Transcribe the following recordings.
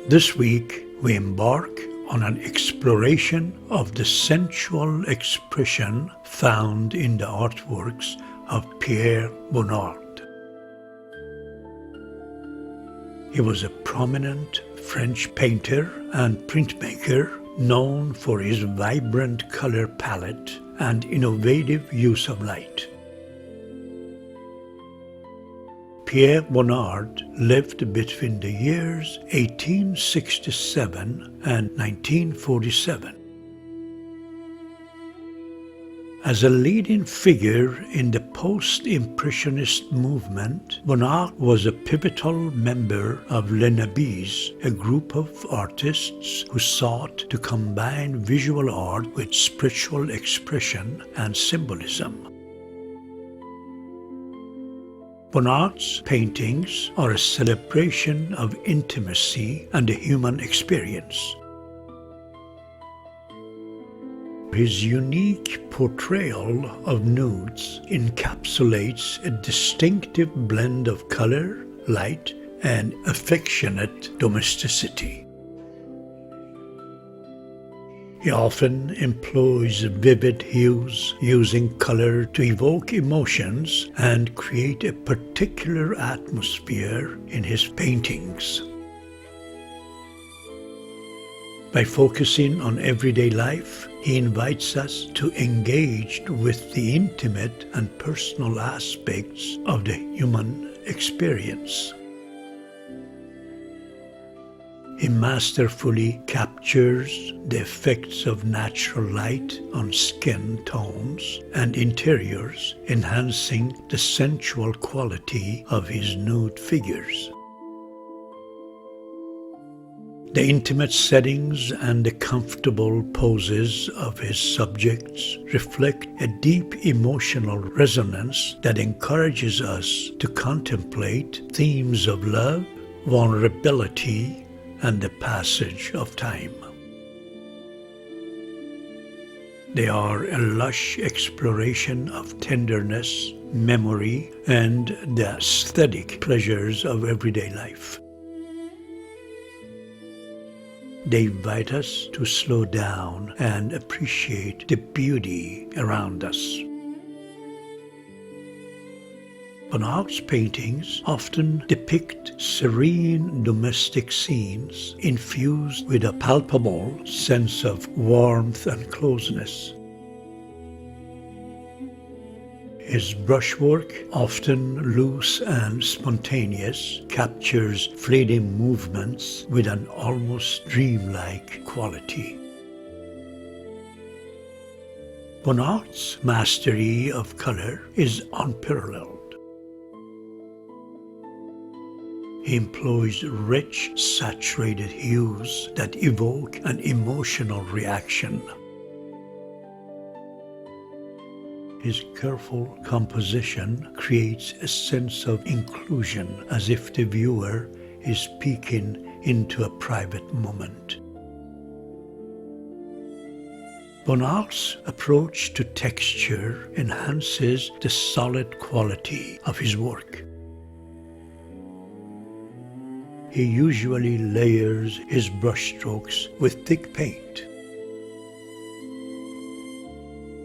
This week, we embark on an exploration of the sensual expression found in the artworks of Pierre Bonnard. He was a prominent French painter and printmaker known for his vibrant color palette and innovative use of light. Pierre Bonnard lived between the years 1867 and 1947. As a leading figure in the post-impressionist movement, Bonnard was a pivotal member of Les Nabis, a group of artists who sought to combine visual art with spiritual expression and symbolism. Bonnard's paintings are a celebration of intimacy and the human experience. His unique portrayal of nudes encapsulates a distinctive blend of color, light, and affectionate domesticity. He often employs vivid hues, using color to evoke emotions and create a particular atmosphere in his paintings. By focusing on everyday life, he invites us to engage with the intimate and personal aspects of the human experience. He masterfully captures the effects of natural light on skin tones and interiors, enhancing the sensual quality of his nude figures. The intimate settings and the comfortable poses of his subjects reflect a deep emotional resonance that encourages us to contemplate themes of love, vulnerability, and the passage of time. They are a lush exploration of tenderness, memory, and the aesthetic pleasures of everyday life. They invite us to slow down and appreciate the beauty around us. Bonnard's paintings often depict serene domestic scenes infused with a palpable sense of warmth and closeness. His brushwork, often loose and spontaneous, captures fleeting movements with an almost dreamlike quality. Bonnard's mastery of color is unparalleled. He employs rich, saturated hues that evoke an emotional reaction. His careful composition creates a sense of inclusion, as if the viewer is peeking into a private moment. Bonnard's approach to texture enhances the solid quality of his work. He usually layers his brushstrokes with thick paint.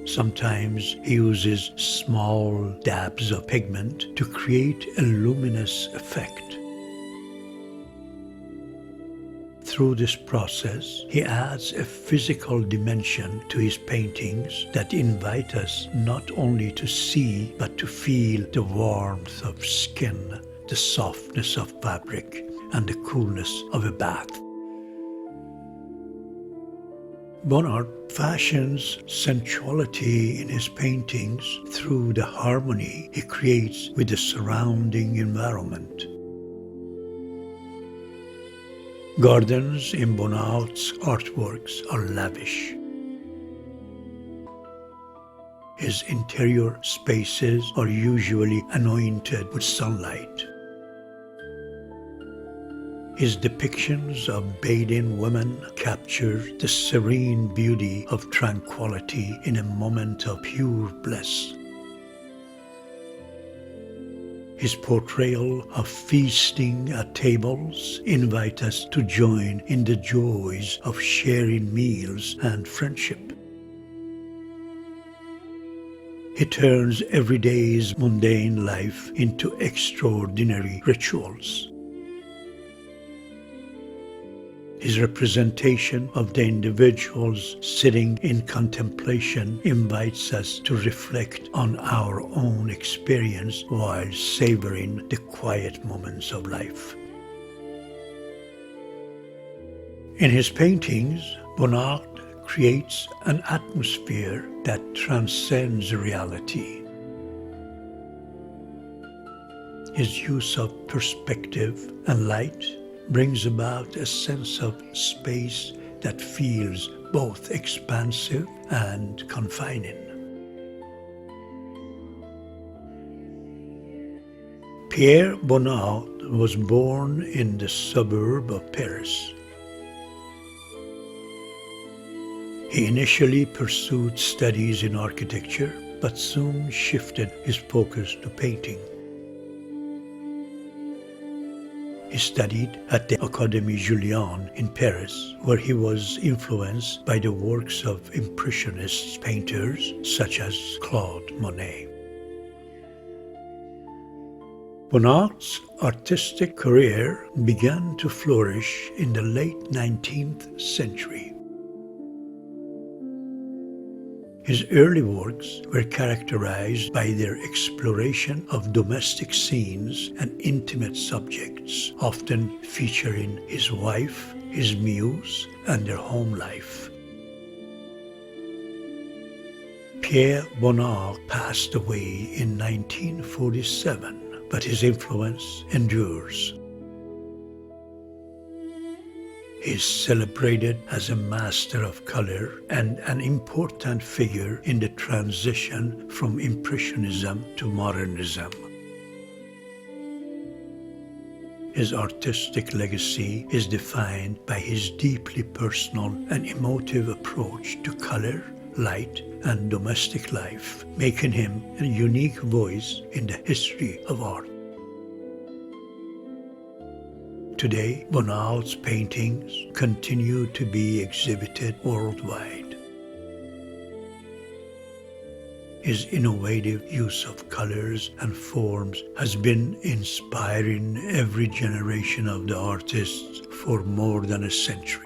Sometimes he uses small dabs of pigment to create a luminous effect. Through this process, he adds a physical dimension to his paintings that invite us not only to see but to feel the warmth of skin, the softness of fabric, and the coolness of a bath. Bonnard fashions sensuality in his paintings through the harmony he creates with the surrounding environment. Gardens in Bonnard's artworks are lavish. His interior spaces are usually anointed with sunlight. His depictions of bathing women capture the serene beauty of tranquility in a moment of pure bliss. His portrayal of feasting at tables invite us to join in the joys of sharing meals and friendship. He turns everyday's mundane life into extraordinary rituals. His representation of the individuals sitting in contemplation invites us to reflect on our own experience while savoring the quiet moments of life. In his paintings, Bonnard creates an atmosphere that transcends reality. His use of perspective and light brings about a sense of space that feels both expansive and confining. Pierre Bonnard was born in the suburb of Paris. He initially pursued studies in architecture, but soon shifted his focus to painting. He studied at the Académie Julian in Paris, where he was influenced by the works of Impressionist painters such as Claude Monet. Bonnard's artistic career began to flourish in the late 19th century. His early works were characterized by their exploration of domestic scenes and intimate subjects, often featuring his wife, his muse, and their home life. Pierre Bonnard passed away in 1947, but his influence endures. He is celebrated as a master of color and an important figure in the transition from Impressionism to Modernism. His artistic legacy is defined by his deeply personal and emotive approach to color, light, and domestic life, making him a unique voice in the history of art. Today, Bonnard's paintings continue to be exhibited worldwide. His innovative use of colors and forms has been inspiring every generation of the artists for more than a century.